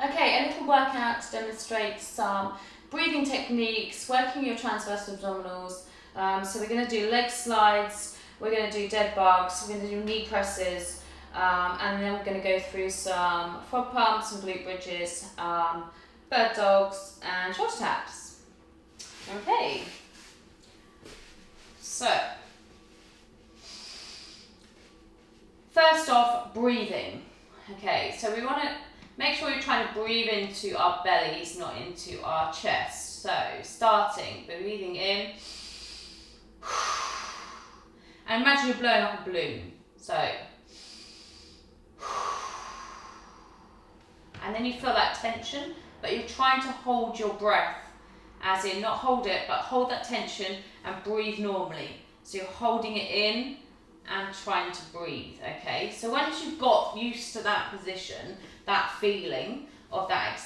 Okay, a little workout to demonstrate some breathing techniques, working your transverse abdominals. So we're going to do leg slides, we're going to do dead bugs, we're going to do knee presses, and then we're going to go through some frog pumps and glute bridges, bird dogs and shoulder taps. Okay, so first off, breathing. Okay, so we want to make sure you're trying to breathe into our bellies, not into our chest. So, starting, breathing in. And imagine you're blowing up a balloon. So, and then you feel that tension, but you're trying to hold your breath. As in, not hold it, but hold that tension and breathe normally. So you're holding it in and trying to breathe, okay? So once you've got used to that position, that feeling of that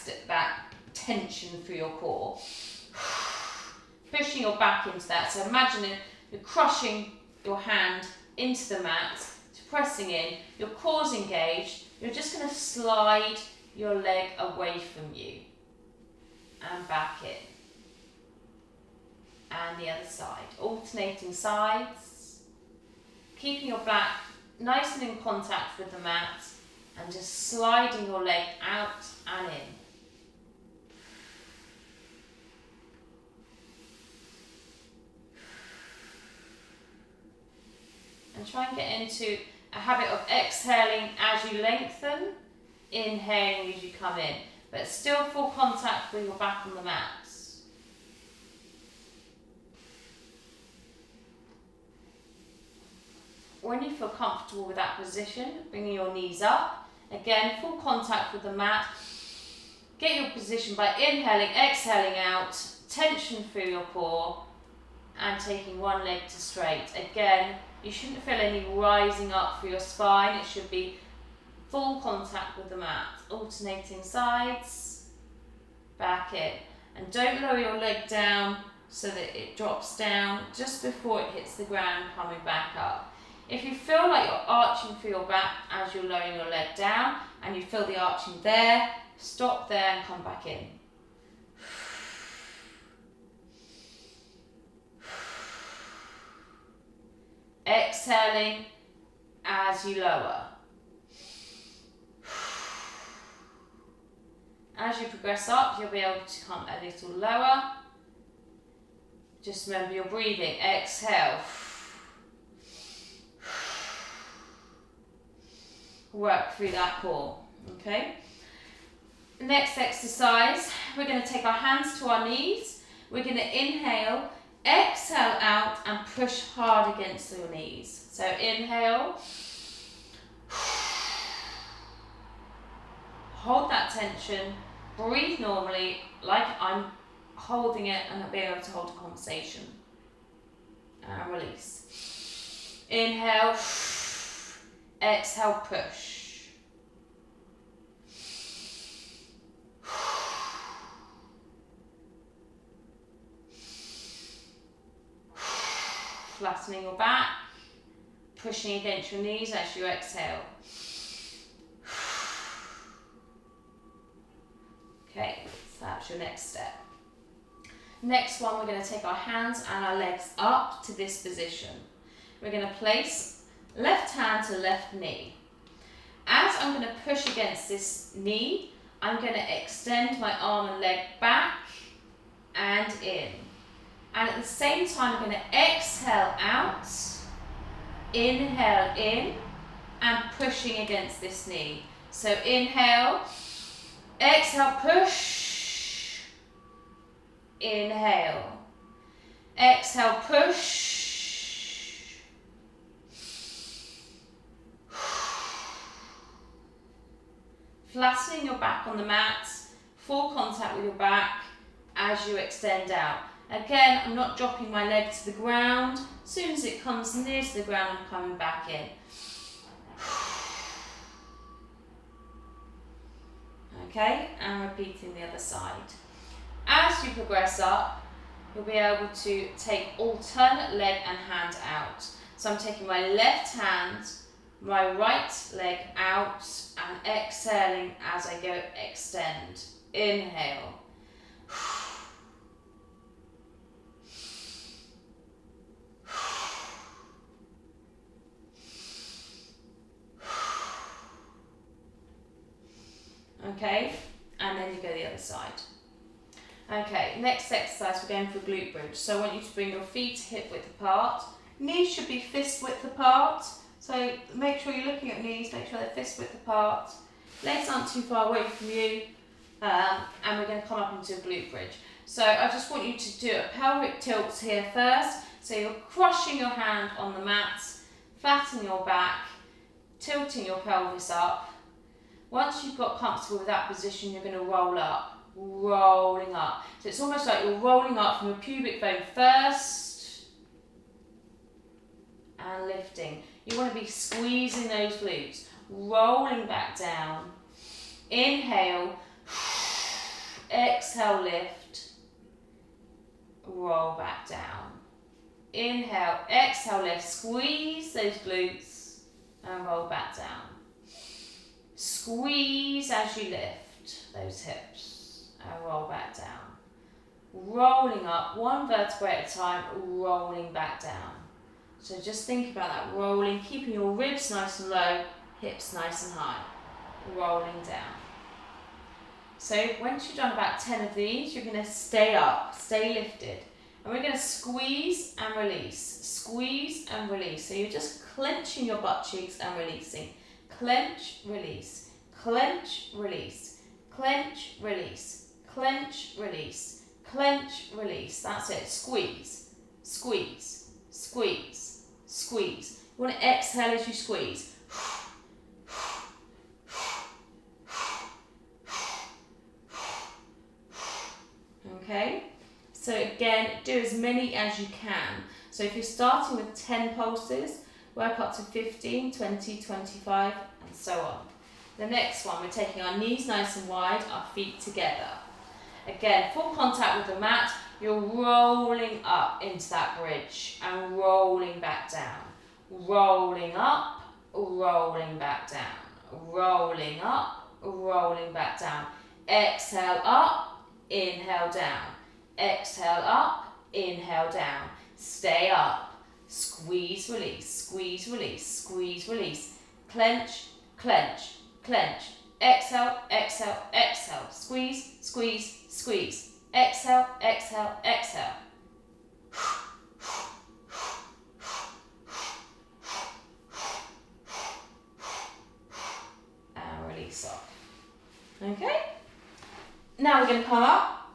tension through your core, pushing your back into that. So imagine you're crushing your hand into the mat, pressing in, your core's engaged, you're just going to slide your leg away from you and back in. And the other side, alternating sides, keeping your back nice and in contact with the mat and just sliding your leg out and in. And try and get into a habit of exhaling as you lengthen, inhaling as you come in, but still full contact with your back on the mat. When you feel comfortable with that position, bringing your knees up. Again, full contact with the mat. Get your position by inhaling, exhaling out, tension through your core, and taking one leg to straight. Again, you shouldn't feel any rising up through your spine. It should be full contact with the mat. Alternating sides, back in. And don't lower your leg down so that it drops down just before it hits the ground, coming back up. If you feel like you're arching through your back as you're lowering your leg down and you feel the arching there, stop there and come back in. Exhaling as you lower. As you progress up, you'll be able to come a little lower. Just remember you're breathing. Exhale. Work through that core, okay? Next exercise, we're going to take our hands to our knees. We're going to inhale, exhale out and push hard against your knees. So inhale, hold that tension, breathe normally like I'm holding it and being able to hold a conversation. And release. Inhale. Exhale, push. Flattening your back, pushing against your knees as you exhale. Okay, so that's your next step. Next one, we're going to take our hands and our legs up to this position. We're going to place left hand to left knee. As I'm going to push against this knee, I'm going to extend my arm and leg back and in. And at the same time, I'm going to exhale out, inhale in, and pushing against this knee. So inhale, exhale, push, inhale, exhale, push, flattening your back on the mat, full contact with your back as you extend out. Again, I'm not dropping my leg to the ground. As soon as it comes near to the ground, I'm coming back in. Okay, and repeating the other side. As you progress up, you'll be able to take alternate leg and hand out. So I'm taking my left hand my right leg out and exhaling as I go extend. Inhale. Okay, and then you go the other side. Okay, next exercise we're going for glute bridge. So I want you to bring your feet hip width apart. Knees should be fist width apart. So make sure you're looking at knees, make sure they're fist width apart. Legs aren't too far away from you. And we're going to come up into a glute bridge. So I just want you to do a pelvic tilt here first. So you're crushing your hand on the mat, flattening your back, tilting your pelvis up. Once you've got comfortable with that position, you're going to roll up, rolling up. So it's almost like you're rolling up from your pubic bone first and lifting. You want to be squeezing those glutes, rolling back down. Inhale, exhale, lift, roll back down. Inhale, exhale, lift, squeeze those glutes and roll back down. Squeeze as you lift those hips and roll back down. Rolling up, one vertebrae at a time, rolling back down. So just think about that, rolling, keeping your ribs nice and low, hips nice and high, rolling down. So once you've done about 10 of these, you're going to stay up, stay lifted. And we're going to squeeze and release, squeeze and release. So you're just clenching your butt cheeks and releasing. Clench, release, clench, release, clench, release, clench, release, clench, release. That's it. Squeeze, squeeze, squeeze, squeeze. You want to exhale as you squeeze. Okay? So again, do as many as you can. So if you're starting with 10 pulses, work up to 15, 20, 25, and so on. The next one, we're taking our knees nice and wide, our feet together. Again, full contact with the mat, you're rolling up into that bridge and rolling back down. Rolling up, rolling back down. Rolling up, rolling back down. Exhale up, inhale down. Exhale up, inhale down. Stay up. Squeeze, release, squeeze, release, squeeze, release. Clench, clench, clench. Exhale, exhale, exhale. Squeeze, squeeze, squeeze. Exhale, exhale, exhale. And release off. Okay? Now we're going to come up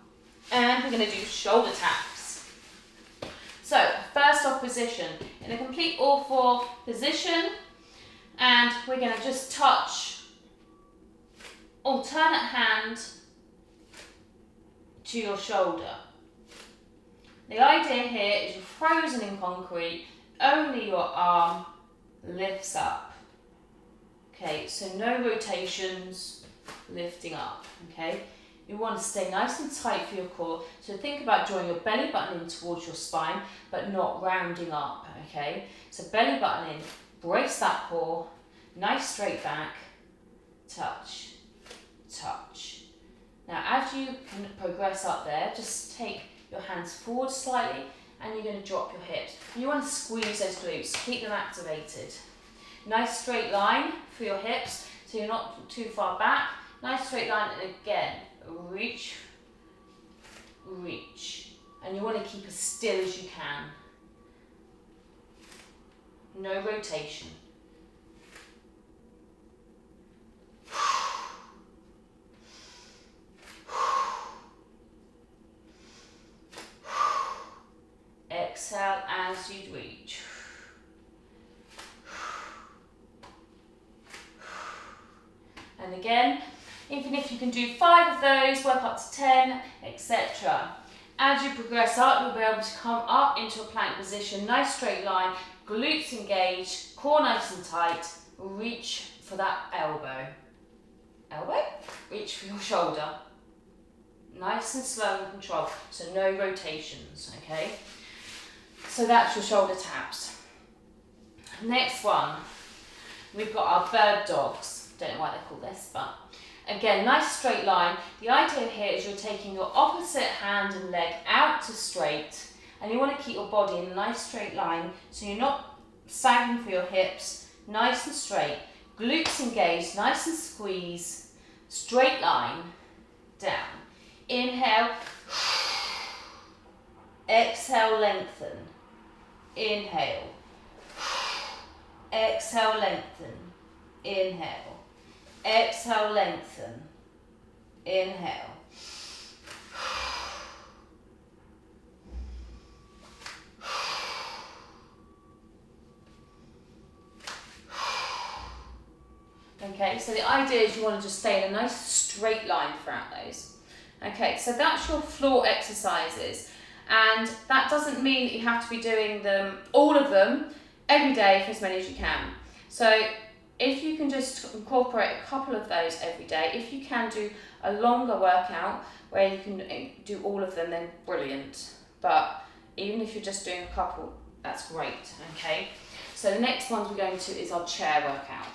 and we're going to do shoulder taps. So, first off position, in a complete all four position, and we're going to just touch alternate hand to your shoulder. The idea here is you're frozen in concrete, only your arm lifts up. Okay, so no rotations, lifting up, okay? You want to stay nice and tight for your core. So think about drawing your belly button in towards your spine, but not rounding up, okay? So belly button in, brace that core, nice straight back, touch, touch. Now as you can progress up there, just take your hands forward slightly and you're going to drop your hips. You want to squeeze those glutes, keep them activated. Nice straight line for your hips, so you're not too far back. Nice straight line, and again, reach, reach. And you want to keep as still as you can. No rotation. Exhale as you reach. And again, even if you can do 5 of those, work up to 10, etc. As you progress up, you'll be able to come up into a plank position, nice straight line, glutes engaged, core nice and tight, reach for that elbow. Elbow? Reach for your shoulder. Nice and slow and controlled, so no rotations, okay? So that's your shoulder taps. Next one. We've got our bird dogs. Don't know why they call this, but again, nice straight line. The idea here is you're taking your opposite hand and leg out to straight, and you want to keep your body in a nice straight line so you're not sagging for your hips, nice and straight. Glutes engaged, nice and squeeze, straight line, down. Inhale, exhale, lengthen. Inhale, exhale, lengthen. Inhale, exhale, lengthen. Inhale. Okay, so the idea is you want to just stay in a nice straight line throughout those. Okay, so that's your floor exercises, and that doesn't mean that you have to be doing them, all of them, every day for as many as you can. So if you can just incorporate a couple of those every day, if you can do a longer workout where you can do all of them, then brilliant. But even if you're just doing a couple, that's great, okay? So the next ones we're going to is our chair workout.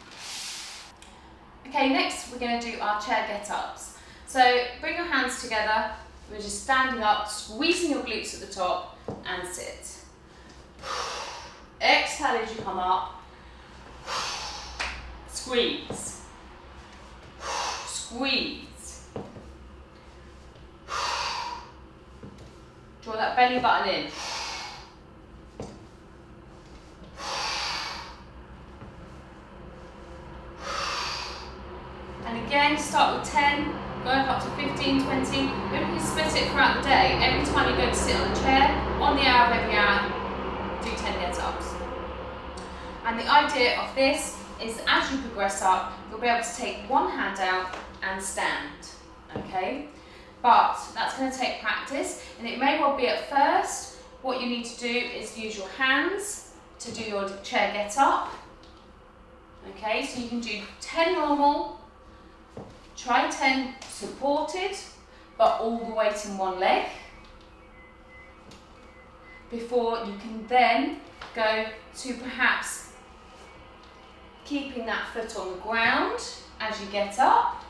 Okay, next we're going to do our chair get-ups. So bring your hands together, we're just standing up, squeezing your glutes at the top, and sit. Exhale as you come up. Squeeze. Squeeze. Draw that belly button in. And again, start with 10, going up to 15, 20. Maybe you can split it throughout the day. Every time you go to sit on a chair, on the hour of every hour, do 10 get-ups. And the idea of this is as you progress up, you'll be able to take one hand out and stand, okay? But that's going to take practice, and it may well be at first, what you need to do is use your hands to do your chair get-up, okay? So you can do 10 normal, try 10 supported, but all the weight in one leg, before you can then go to perhaps keeping that foot on the ground as you get up,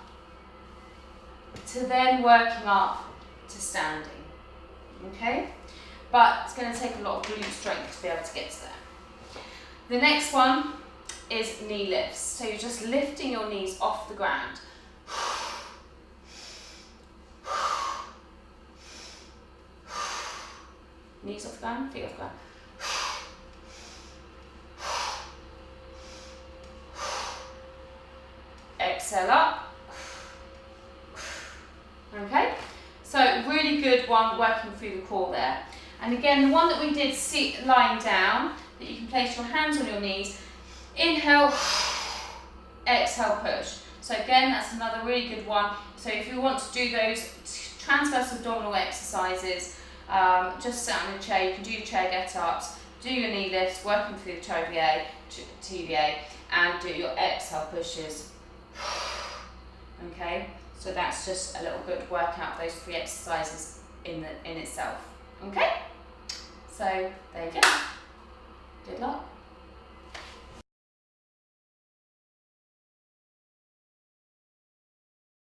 to then working up to standing, okay? But it's going to take a lot of glute strength to be able to get to there. The next one is knee lifts. So you're just lifting your knees off the ground. Knees off the ground, feet off the ground. Exhale up. Okay, so really good one working through the core there. And again, the one that we did sit lying down, that you can place your hands on your knees. Inhale, exhale, push. So again, that's another really good one. So if you want to do those transverse abdominal exercises, just sit on a chair, you can do your chair get-ups, do your knee lifts, working through the TVA, and do your exhale pushes. Okay, so that's just a little good workout, those 3 exercises in itself. Okay, so there you go. Good luck.